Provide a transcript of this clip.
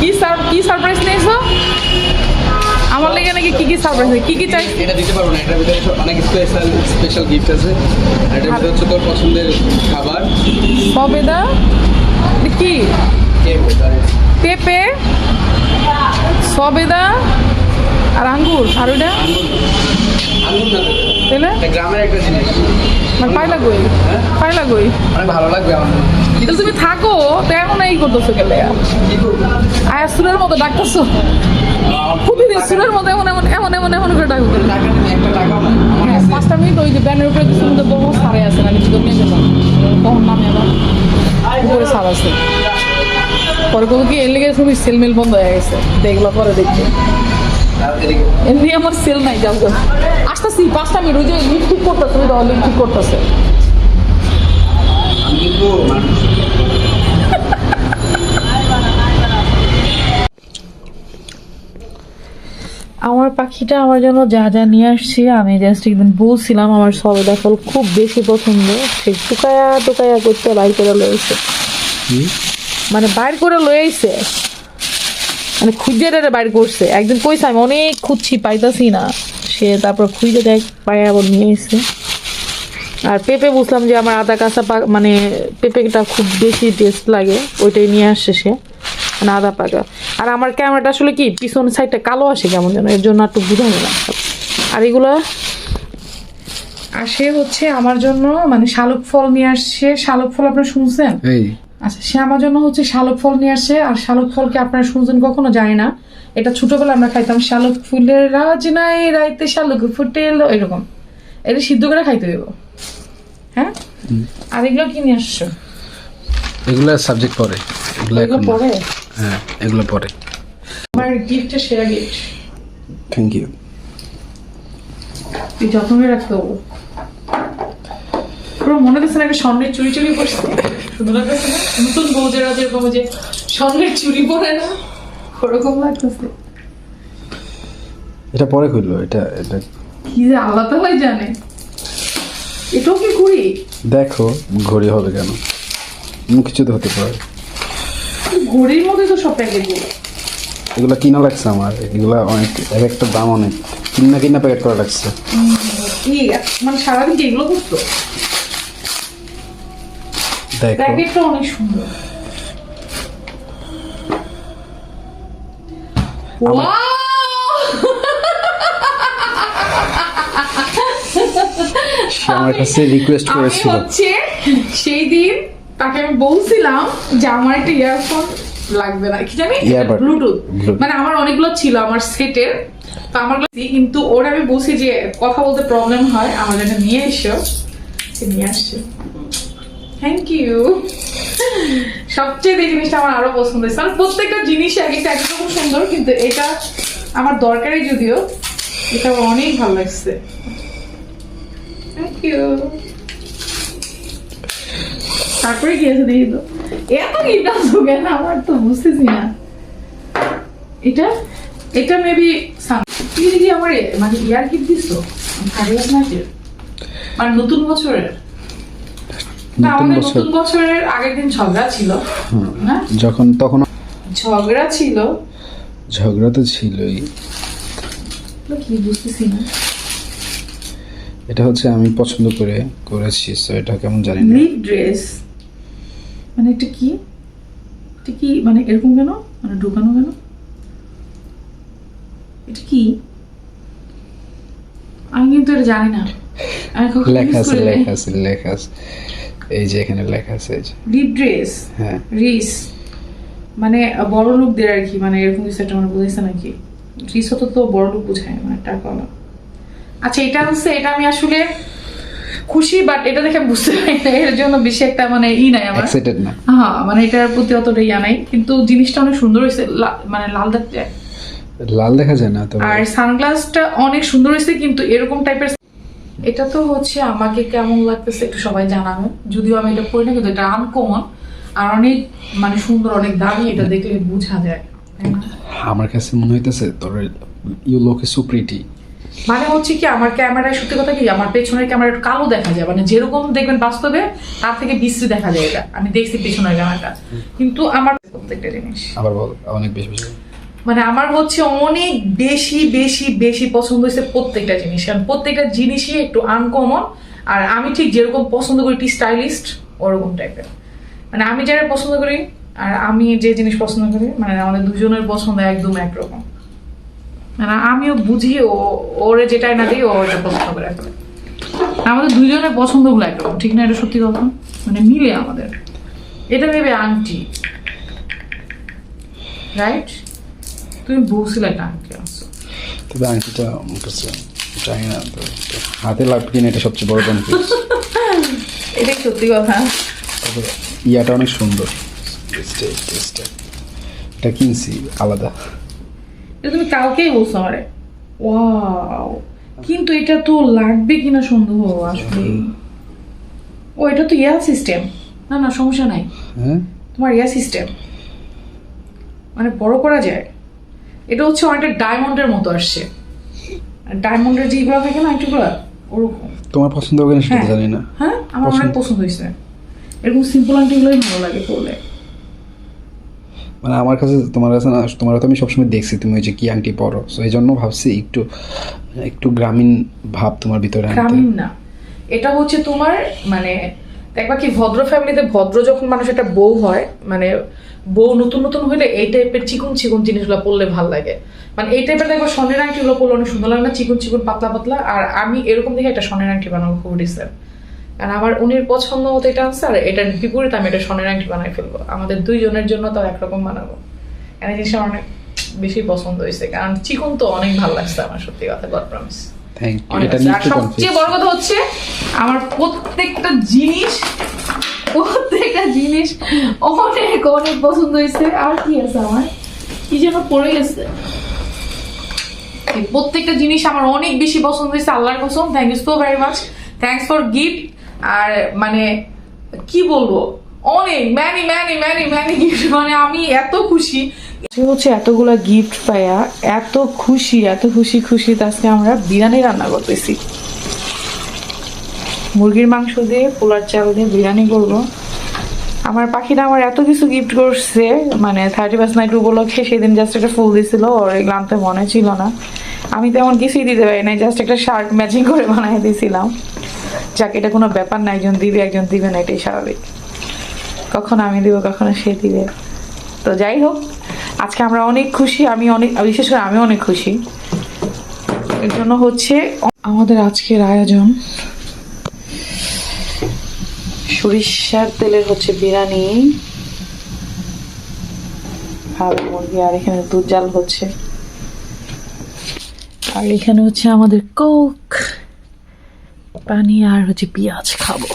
কি সারপ্রাইজ নিয়েছো আমার লেগে নাকি কি সারপ্রাইজ কি চাই এটা দিতে পারবো না, এটার ভিতরে অনেক স্পেশাল গিফট আছে। এটার ভিতরে হচ্ছে তোর পছন্দের খাবার। সবেদা কি পেঁপে সবেদা আর আঙ্গুর আর ওইটা আঙ্গুর না তাহলে এটা গ্রামের একটা জিনিস, মানে পাইলা গই পাইলা গই অনেক ভালো লাগবে আমার। তাহলে তুমি থাকো তো এখন এই করতেছো গেলে কি করবো? আয়া সুরের মতো ডাকতেছো প্রতিদিন সুরের মতো এমন এমন এমন এমন এমন করে ডাকবো টাকা নেই, একটা টাকাও নাই আমার হ্যাঁ কাছে। 5টা মিনিট ওই যে ব্যানের উপরে কিছু মধ্যে বহু সারে আছে না কিছু নিয়ে গেলাম তখন নামে আবার উপরে সার আছে পরে কোনো কি এর লেগে খুবই সেলমেল বন্ধ হয়ে গেছে দেখলো পরে দেখছি আর এদিকে এমনি আমার সেল নাই যাও আসতেছি 5টা মিনিট ওই যে লিফট ঠিক করতেছে ওই লিফট ঠিক করতেছে আমি কিন্তু আমার পাখিটা আমার জন্য যা যা নিয়ে আসছি আমি জাস্ট একদিন বলছিলাম আমার সবেদা ফল খুব বেশি পছন্দ সে টুকায়া করতে বাইর করে লয়েছে মানে বাইর করে লয়েছে মানে খুঁজে বাইর করছে একদিন কইছে আমি অনেক খুঁজছি পাইতাছি না সে তারপর খুঁজে দেখ পায়ে আবার নিয়ে এসছে আর পেঁপে বুঝলাম যে আমার আদা কাঁচা মানে পেঁপেটা খুব বেশি টেস্ট লাগে ওইটাই নিয়ে আসছে সে মানে আদা পাকা আর আমার ক্যামেরাটা আসলে কি পিছন সাইডটা কালো আসে কেমন যেন এর জন্য একটু বুঝানো না আর এগুলো আর সে হচ্ছে আমার জন্য মানে শালুক ফল নিয়ে আসছে শালুক ফল আপনারা শুনছেন এই আচ্ছা সে আমার জন্য হচ্ছে শালুক ফল নিয়ে আসছে আর শালুক ফলকে আপনারা শুনছেন কখনো জানি না এটা ছোটবেলা আমরা খাইতাম শালুক ফুলের রাজ নাই রাইতে শালুক ফুটে এলো এরকম এটা সিদ্ধ করে খাইতে দেবো হ্যাঁ আর এগুলো কি নিয়ে আসছো এগুলা সাবজেক্ট পরে, এগুলো পরে হ্যাঁ এগুলো পরে। আমার গিফটটা সেরা গিফট থ্যাংক ইউ। তুই যত্ন করে রাখতে হবো পুরো মনে হচ্ছে না একটা স্বর্ণের চুরি চুরি করছে সুন্দর লাগতেছে না নতুন বউজেরা যেরকম যে স্বর্ণের চুরি পরে না ওরকম লাগতেছে এটা পরে খুললো, এটা কি যে আল্লাহ তাআলাই জানে এটাও কি ঘুরি দেখো ঘড়ি হবে কেন, কিছু তো হতে পারে। ঘড়ির মধ্যে তো সব প্যাকেটগুলো এগুলা কিনা লাগছে আমার, এগুলা অনেক এক একটা দাম অনেক, কিনা প্যাকেট করা লাগছে। কি মানে সারাদিন কি এগুলো করতো দেখো প্যাকেটটা অনেক সুন্দর Wow! সে আমার কাছে রিকোয়েস্ট করেছিল, আমি হচ্ছে সেই দিন তাকে আমি বলছিলাম যে আমার একটা ইয়ারফোন লাগবে না কি জানি Earbud. Bluetooth Bluetooth. মানে আমার অনেকগুলো ছিল আমার সেটের তো আমার কিন্তু ওরা আমি বলছি যে কথা বলতে প্রবলেম হয় আমার জন্য নিয়ে এসো সে নিয়ে আসছে থ্যাংক ইউ সবচেয়ে এই জিনিসটা আমার আরো পছন্দ হয়েছে মানে প্রত্যেকটা জিনিস একদম সুন্দর কিন্তু এটা আমার দরকারি যদিও এটা আমার অনেক ভালো লাগছে থ্যাংক ইউ তারপরে কি আছে দেখি তো এত গিফট আসবো কেন আমার তো বুঝতেছি না এটা এটা মেবি তুই দিদি আমার মানে ইয়ার গিফট দিছো মানে নতুন বছরের না আমাদের নতুন বছরের আগের দিন ঝগড়া ছিল না যখন তখন ঝগড়া ছিল ঝগড়া তো ছিলই। কি বুঝতেছি না এটা হচ্ছে আমি পছন্দ করে করেছি, সো এটা কেমন জানি না। লিপ ড্রেস মানে এটা কি মানে এরকম কেন মানে ঢোকানো কেন এটা কি আমি কিন্তু এটা জানি না আমি কখনো লেখা use আছে করি নাই। লেখা আছে এই যে এখানে লেখা আছে এই যে লিপ ড্রেস হ্যাঁ রিস মানে বড় লোকদের আর কি মানে এরকম কিছু একটা মানে বুঝাইছে নাকি রিস তো বড় লোক বোঝায় মানে টাকাওয়ালা আচ্ছা এটা হচ্ছে এটা আমি আসলে খুশি বাট এটা দেখে আমি বুঝতে পারি না এর জন্য বেশি একটা মানে নাই আমার এক্সাইটেড না। হ্যাঁ মানে এটার প্রতি অতটা নাই কিন্তু জিনিসটা অনেক সুন্দর হয়েছে মানে লাল দেখতে লাল দেখা যায় না তবে আর সানগ্লাসটা অনেক সুন্দর হয়েছে কিন্তু এরকম টাইপের এটা তো হচ্ছে আমাকে কেমন লাগতেছে একটু সবাই জানাবে যদিও আমি এটা পড়ি না কিন্তু এটা আনকমন আর অনেক মানে সুন্দর অনেক দামি এটা দেখলে বোঝা যায় তাই না? আমার কাছে মনে হইতেছে তোর ইউ লুক সো প্রিটি মানে হচ্ছে কি আমার ক্যামেরায় সত্যি কথা কি আমার পেছনের ক্যামেরা একটু কালো দেখা যায় মানে যেরকম দেখবেন বাস্তবে তার থেকে বিশ্রী দেখা যায় এটা আমি দেখছি পেছনের ক্যামেরাটা কিন্তু আমার প্রত্যেকটা জিনিস। আবার বল, অনেক বেশি বেশি। মানে আমার হচ্ছে অনেক বেশি বেশি বেশি পছন্দ হয়েছে প্রত্যেকটা জিনিস, কারণ প্রত্যেকটা জিনিসই একটু আনকমন। আর আমি ঠিক যেরকম পছন্দ করি একটু স্টাইলিস্ট ওরকম টাইপের, মানে আমি যারা পছন্দ করি আর আমি যে জিনিস পছন্দ করি, মানে আমাদের দুজনের পছন্দ একদম একরকম। মানে আমিও বুঝি ওরে যেটাই না দিই ও ওটা পছন্দ করে ফেলে। আমাদের দুজনের পছন্দগুলো একরকম, ঠিক না? এটা সত্যি কথা, মানে মিলে আমাদের। এটা ভেবে আংটি, রাইট? তুমি বলছিলে একটা আংটি আনছো, তবে আংটিটা আমার কাছে চাই না, তো হাতে লাগবে কিনা এটা সবচেয়ে বড় কনফিউজ। এটাই সত্যি কথা। তবে ইয়াটা অনেক সুন্দর, এটা কিনছি আলাদা। এটা তুমি কালকেই বলছো আমারে। ওয়াও, কিন্তু এটা তো লাগবে কিনা সন্দেহ আসলে। ও এটা তো ইয়া সিস্টেম, না না সমস্যা নাই। হ্যাঁ, তোমার ইয়া সিস্টেম মানে বড় করা যায়। এটা হচ্ছে অনেকটা ডায়মন্ডের মতো আসছে, ডায়মন্ডের যেগুলো থাকে না একটুগুলো ওরকম। তোমার পছন্দ হবে না সেটা তো জানি না। হ্যাঁ আমার অনেক পছন্দ হয়েছে, এরকম সিম্পল আংটিগুলোই ভালো লাগে পরলে। মানে আমার কাছে তোমার কাছে না, তোমার তো আমি সবসময় দেখছি তুমি ওই যে কি আংটি পরো, সো এই জন্য ভাবছি একটু একটু গ্রামীণ ভাব তোমার ভিতরে আনতে। গ্রামীণ না, এটা হচ্ছে তোমার মানে দেখবা কি ভদ্র ফ্যামিলিতে ভদ্র যখন মানুষ একটা বউ হয়, মানে বউ নতুন নতুন হইলে এই টাইপের চিকন চিকন জিনিসগুলো পরলে ভাল লাগে। মানে এই টাইপের দেখবা স্বর্ণের আংটিগুলো পরলে অনেক সুন্দর লাগে না, চিকন চিকন পাতলা পাতলা। আর আমি এরকম দেখে একটা স্বর্ণের আংটি বানাবো খুব ডিসেন্ট, কারণ আমার উনির পছন্দ মতো এটা আনছে, আর এটার বিপরীত আমি এটা স্বর্ণের আংটি বানাই ফেলবো। আমাদের দুইজনের জন্য তো একরকম বানাবো। এই জিনিসটা অনেক বেশি পছন্দ হয়েছে, কারণ চিকন তো অনেক ভালো লাগছে আমার, সত্যি কথা, গড প্রমিস। Thank you. অনেক এটা আছে। নিয়ে আর একটু সবচেয়ে কনফিউজ। বড় কথা হচ্ছে আমার প্রত্যেকটা জিনিস অনেক অনেক পছন্দ হয়েছে। আর কি আছে আমার, কি যেন পড়ে গেছে, এই প্রত্যেকটা জিনিস আমার অনেক বেশি পছন্দ হয়েছে, আল্লাহর কসম। Thank you so very much, thanks for gift. আর মানে কি বলবো, অনেক many many many many gift, মানে আমি এত খুশি হচ্ছে এতগুলা গিফট পাইয়া, এত খুশি এত খুশি খুশিতে আজকে আমরা বিরিয়ানি রান্না করতেছি। মুরগির মাংস দিয়ে পোলার চাল দিয়ে বিরিয়ানি করবো। আমার পাখিটা আমার এত কিছু গিফট করছে, মানে 31st নাইট উপলক্ষে সেদিন জাস্ট একটা ফুল দিছিল, ওর এগুলো আনতে মনে ছিল না। আমি তেমন কিছুই দিতে পারি না, জাস্ট একটা শার্ট ম্যাচিং করে বানিয়ে দিয়েছিলাম। যাক, এটা কোনো ব্যাপার না, একজন দিবে একজন দিবে না, এটাই স্বাভাবিক। কখনো আমি দিব কখনো সে দিবে। তো যাই হোক, আজকে আমরা অনেক খুশি, আমি অনেক, বিশেষ করে আমি অনেক খুশি। এর জন্য হচ্ছে আমাদের আজকের আয়োজন সরিষার তেলের হচ্ছে বিরিয়ানি, আর মুরগি, আর এখানে দুধ জাল হচ্ছে, আর এখানে হচ্ছে আমাদের কোক পানি, আর হচ্ছে পেঁয়াজ খাবো।